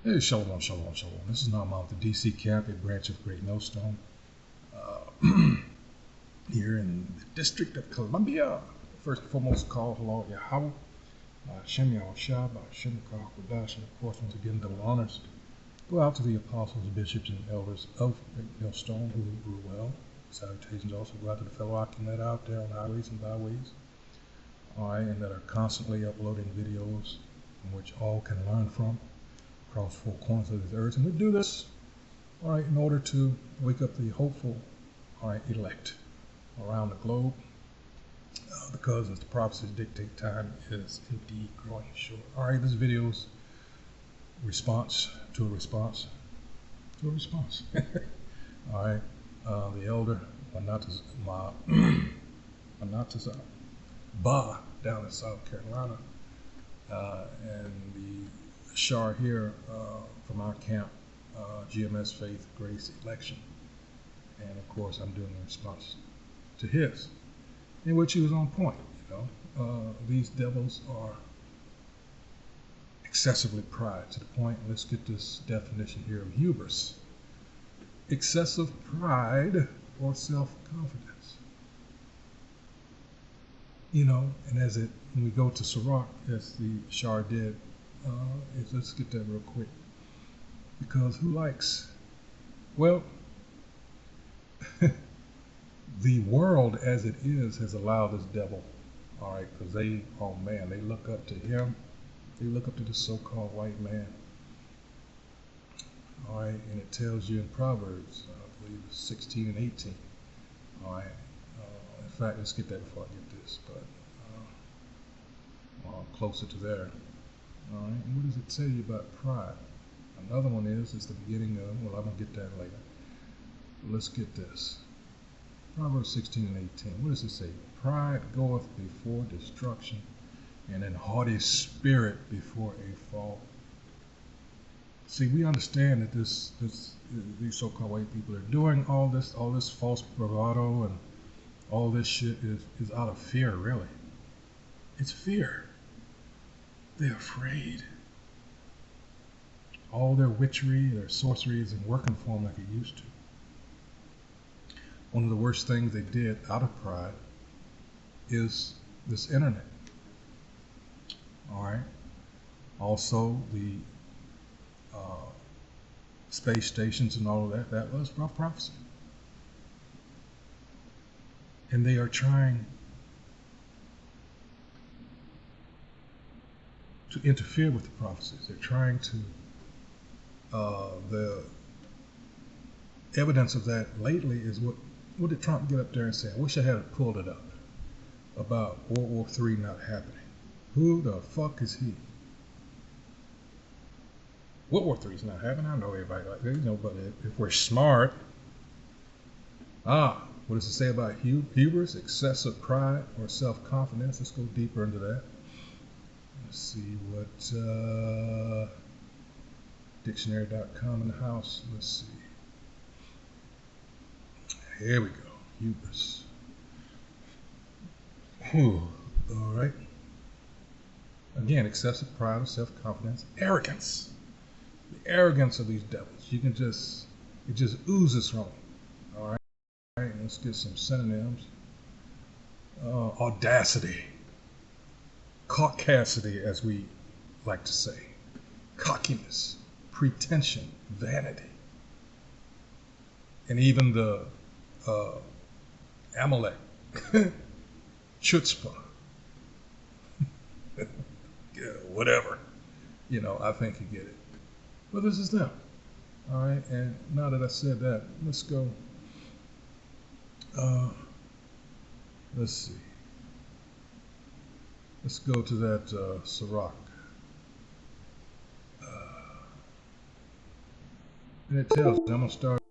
Hey, shalom, shalom, shalom. This is Naaman with the DC camp, a branch of Great Millstone, here in the District of Columbia. First and foremost, call hello Yahweh, Shem Yahushua, Shem Kahakwadash, and of course, once again, double honors go out to the apostles, bishops, and elders of Great Millstone who grew well. Salutations also go out to the fellow Achaemenid out there on highways and byways, all right, and that are constantly uploading videos in which all can learn from across four corners of this earth. And we do this, all right, in order to wake up the hopeful, all right, elect around the globe, because as the prophecies dictate, time is indeed growing short. All right, this video's response to a response to a response. All right, the elder Manatazah Ba down in South Carolina, and the Shar here from our camp, GMS Faith Grace Election. And of course, I'm doing a response to his, in which he was on point. These devils are excessively pride to the point. Let's get this definition here of hubris: excessive pride or self-confidence. And when we go to Sirach, as the Shar did, let's get that real quick, because who likes? Well, the world as it is has allowed this devil, all right, because they look up to him. They look up to the so-called white man, all right, and it tells you in Proverbs, I believe 16 and 18, all right. In fact, let's get that before I get this, but closer to there, all right. And what does it tell you about pride? Another one is the beginning of, well, I'm going to get that later. But let's get this. Proverbs 16 and 18. What does it say? Pride goeth before destruction, and an haughty spirit before a fall. See, we understand that these so-called white people are doing all this false bravado and all this shit is out of fear, really. It's fear. They're afraid. All their witchery, their sorcery isn't working for them like it used to. One of the worst things they did out of pride is this internet. All right. Also, the space stations and all of that. That was rough prophecy. And they are trying to interfere with the prophecies. They're trying to. The evidence of that lately is what did Trump get up there and say? I wish I had pulled it up about World War III not happening. Who the fuck is he? World War III is not happening. I know everybody like that, but if we're smart, what does it say about hubris, excessive pride, or self-confidence? Let's go deeper into that. Let's see what dictionary.com in the house. Let's see. Here we go. Hubris. Whew. All right. Again, excessive pride or self-confidence, arrogance. The arrogance of these devils. It just oozes from them. All right. All right. Let's get some synonyms. Audacity. Caucasity, as we like to say. Cockiness. Pretension. Vanity. And even the Amalek. Chutzpah. Whatever. I think you get it. But this is them. All right. And now that I said that, let's go. Let's see. Let's go to that Sirach. And it tells, I'm going to start.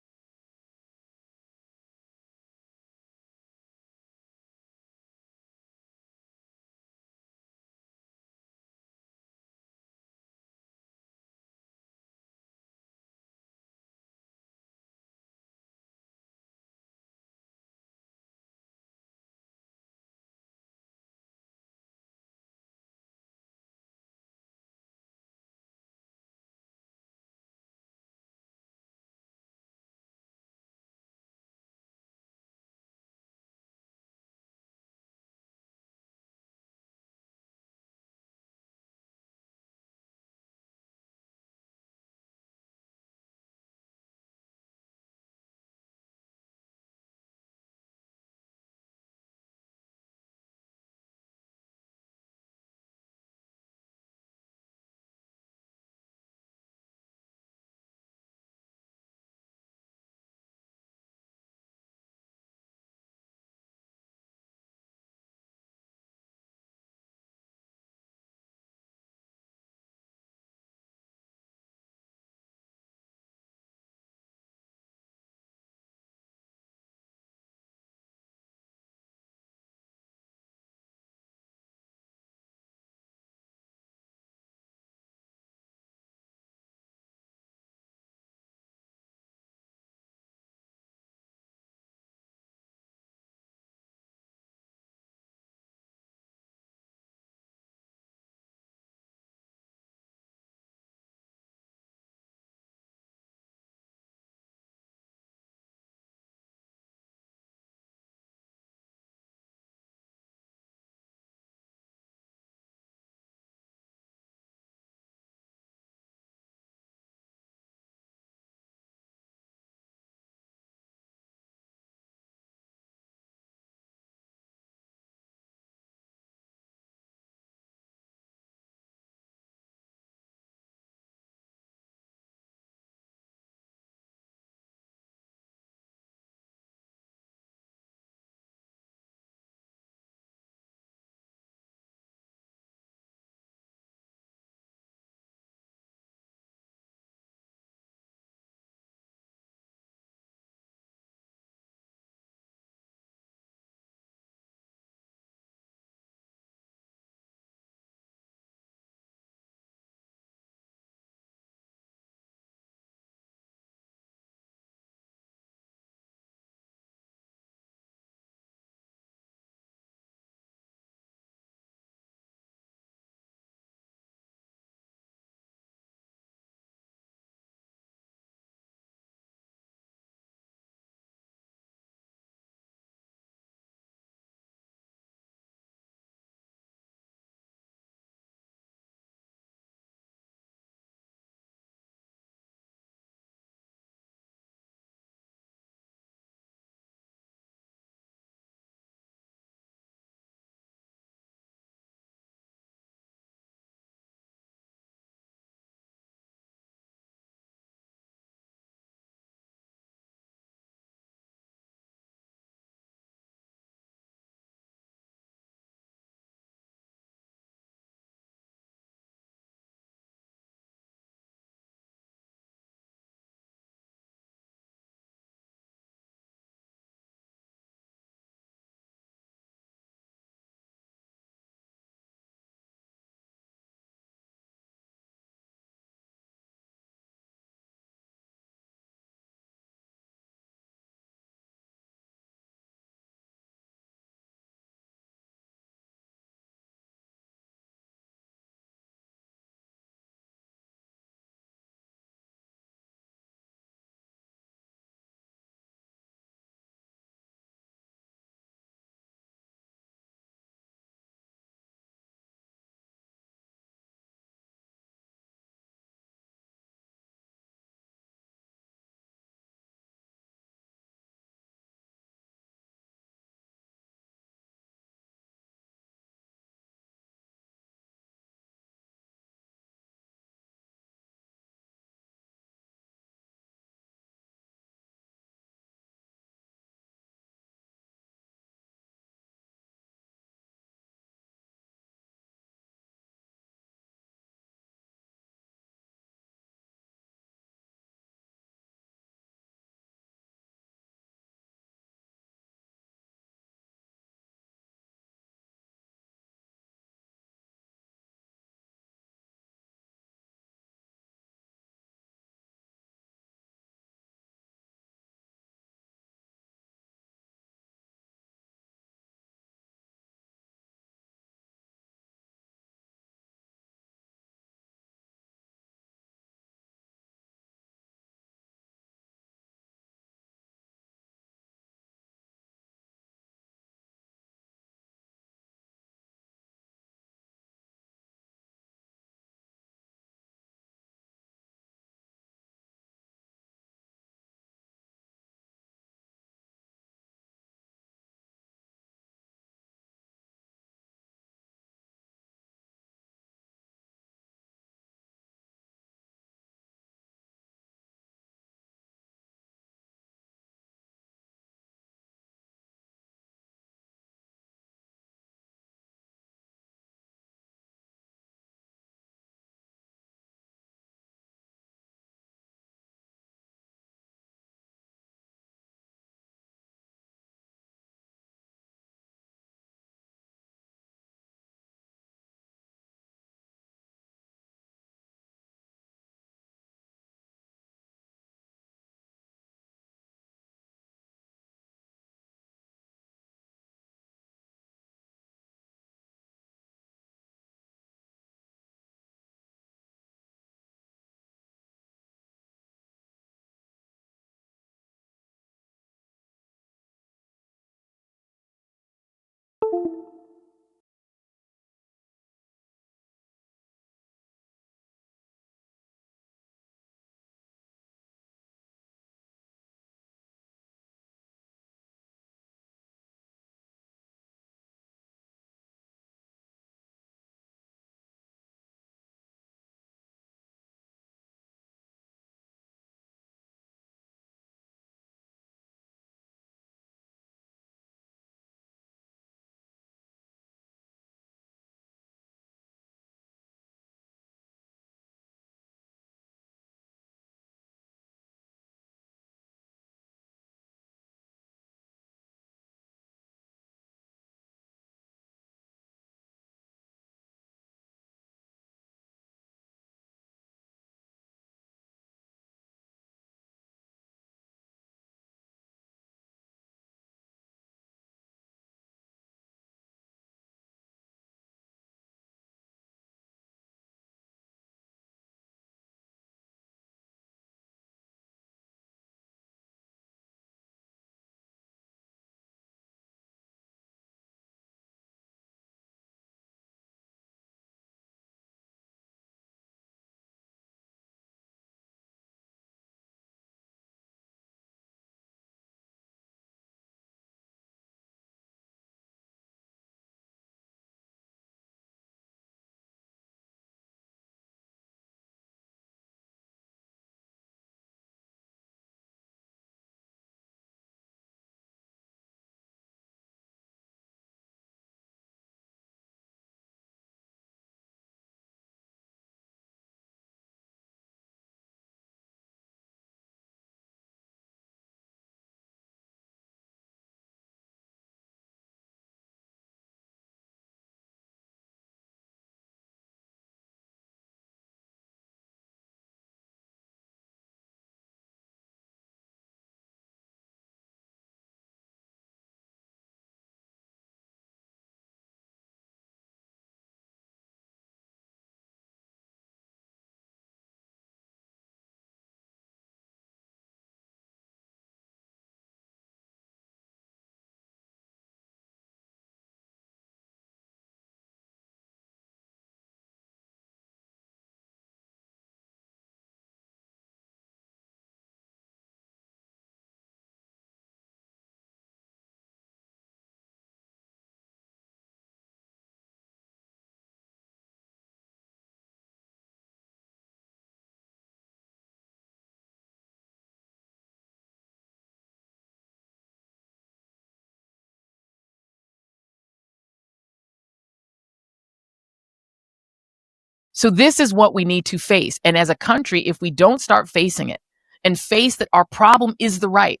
So this is what we need to face. And as a country, if we don't start facing it and face that our problem is the right,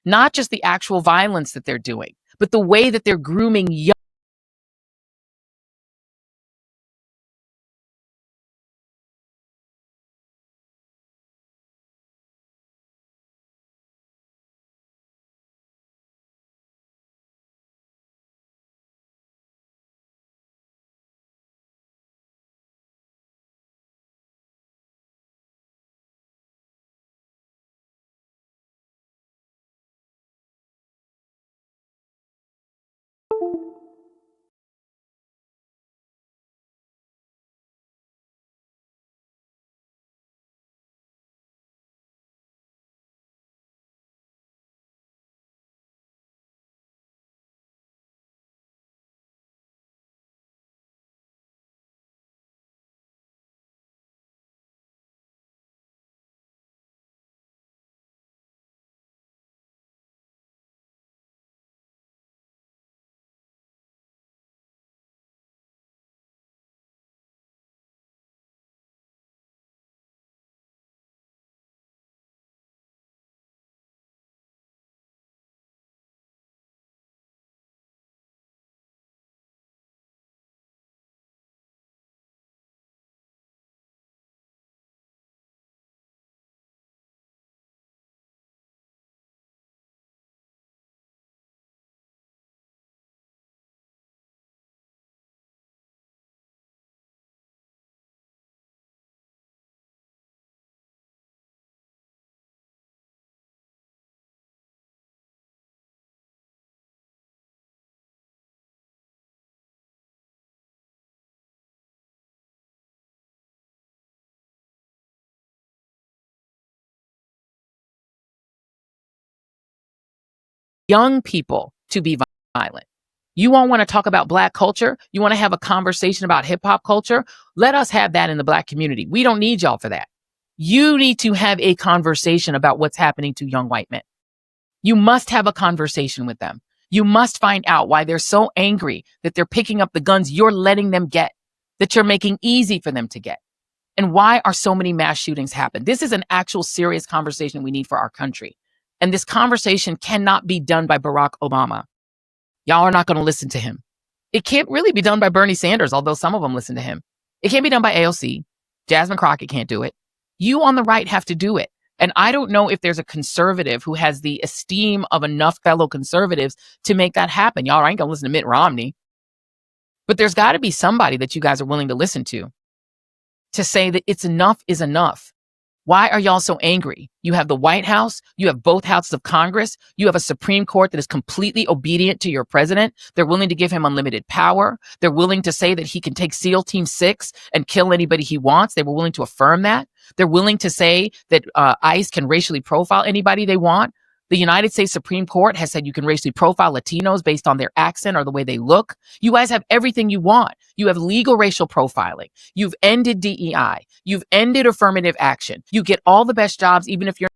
not just the actual violence that they're doing, but the way that they're grooming young people to be violent. You won't want to talk about Black culture. You want to have a conversation about hip hop culture. Let us have that in the Black community. We don't need y'all for that. You need to have a conversation about what's happening to young white men. You must have a conversation with them. You must find out why they're so angry that they're picking up the guns you're letting them get, that you're making easy for them to get. And why are so many mass shootings happen? This is an actual serious conversation we need for our country. And this conversation cannot be done by Barack Obama. Y'all are not going to listen to him. It can't really be done by Bernie Sanders, although some of them listen to him. It can't be done by AOC. Jasmine Crockett can't do it. You on the right have to do it. And I don't know if there's a conservative who has the esteem of enough fellow conservatives to make that happen. Y'all ain't going to listen to Mitt Romney. But there's got to be somebody that you guys are willing to listen to say that it's enough is enough. Why are y'all so angry? You have the White House, you have both houses of Congress, you have a Supreme Court that is completely obedient to your president. They're willing to give him unlimited power. They're willing to say that he can take SEAL Team 6 and kill anybody he wants. They were willing to affirm that. They're willing to say that ICE can racially profile anybody they want. The United States Supreme Court has said you can racially profile Latinos based on their accent or the way they look. You guys have everything you want. You have legal racial profiling. You've ended DEI. You've ended affirmative action. You get all the best jobs, even if you're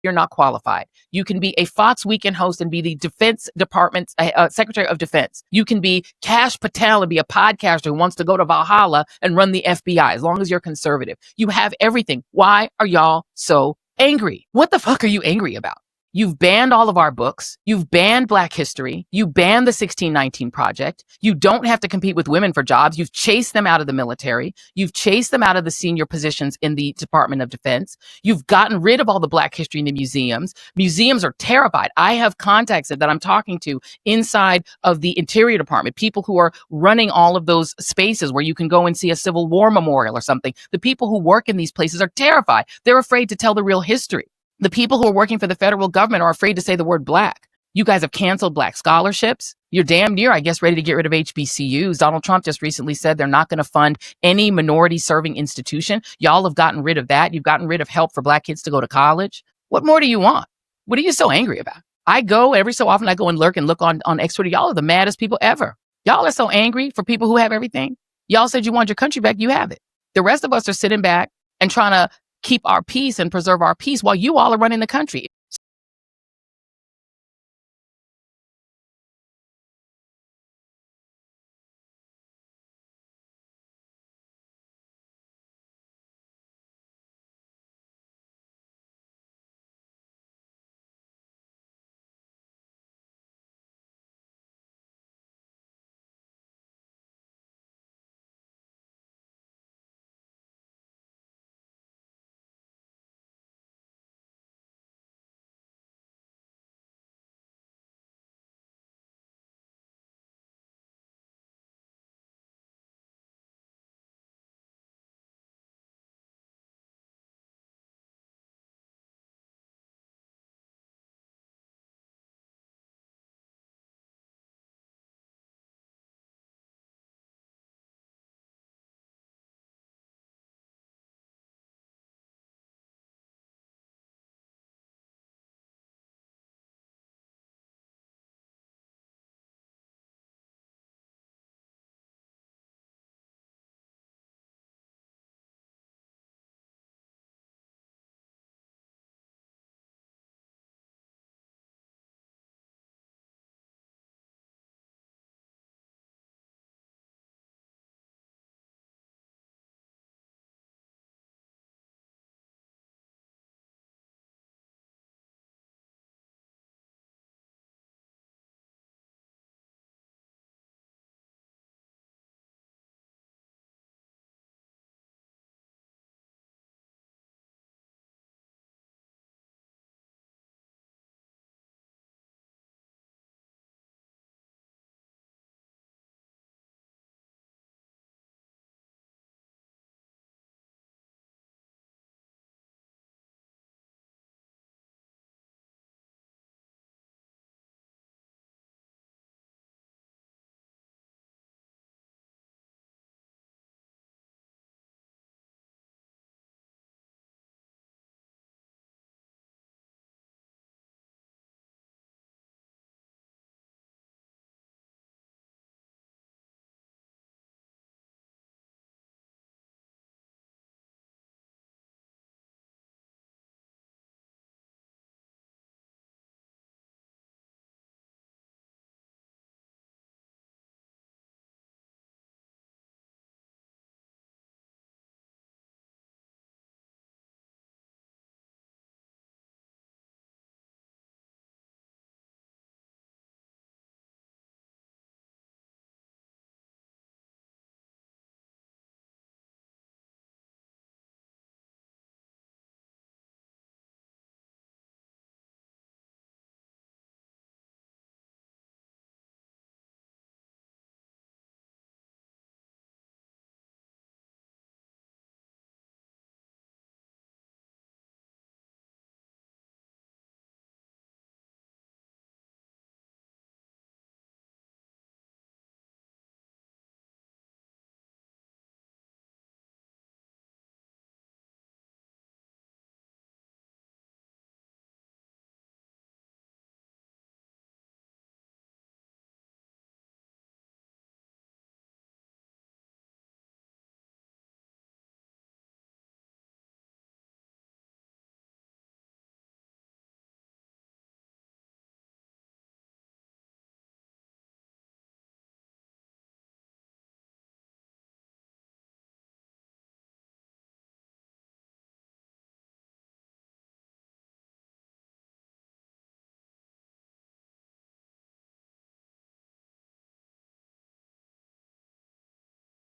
not qualified. You can be a Fox Weekend host and be the Defense Department's Secretary of Defense. You can be Kash Patel and be a podcaster who wants to go to Valhalla and run the FBI, as long as you're conservative. You have everything. Why are y'all so angry? What the fuck are you angry about? You've banned all of our books. You've banned Black history. You banned the 1619 Project. You don't have to compete with women for jobs. You've chased them out of the military. You've chased them out of the senior positions in the Department of Defense. You've gotten rid of all the Black history in the museums. Museums are terrified. I have contacts that I'm talking to inside of the Interior Department, people who are running all of those spaces where you can go and see a Civil War memorial or something. The people who work in these places are terrified. They're afraid to tell the real history. The people who are working for the federal government are afraid to say the word Black. You guys have canceled Black scholarships. You're damn near, I guess, ready to get rid of HBCUs. Donald Trump just recently said they're not going to fund any minority serving institution. Y'all have gotten rid of that. You've gotten rid of help for Black kids to go to college. What more do you want? What are you so angry about? I go every so often, I go and look on X Twitter. Y'all are the maddest people ever. Y'all are so angry for people who have everything. Y'all said you want your country back. You have it. The rest of us are sitting back and trying to keep our peace and preserve our peace while you all are running the country.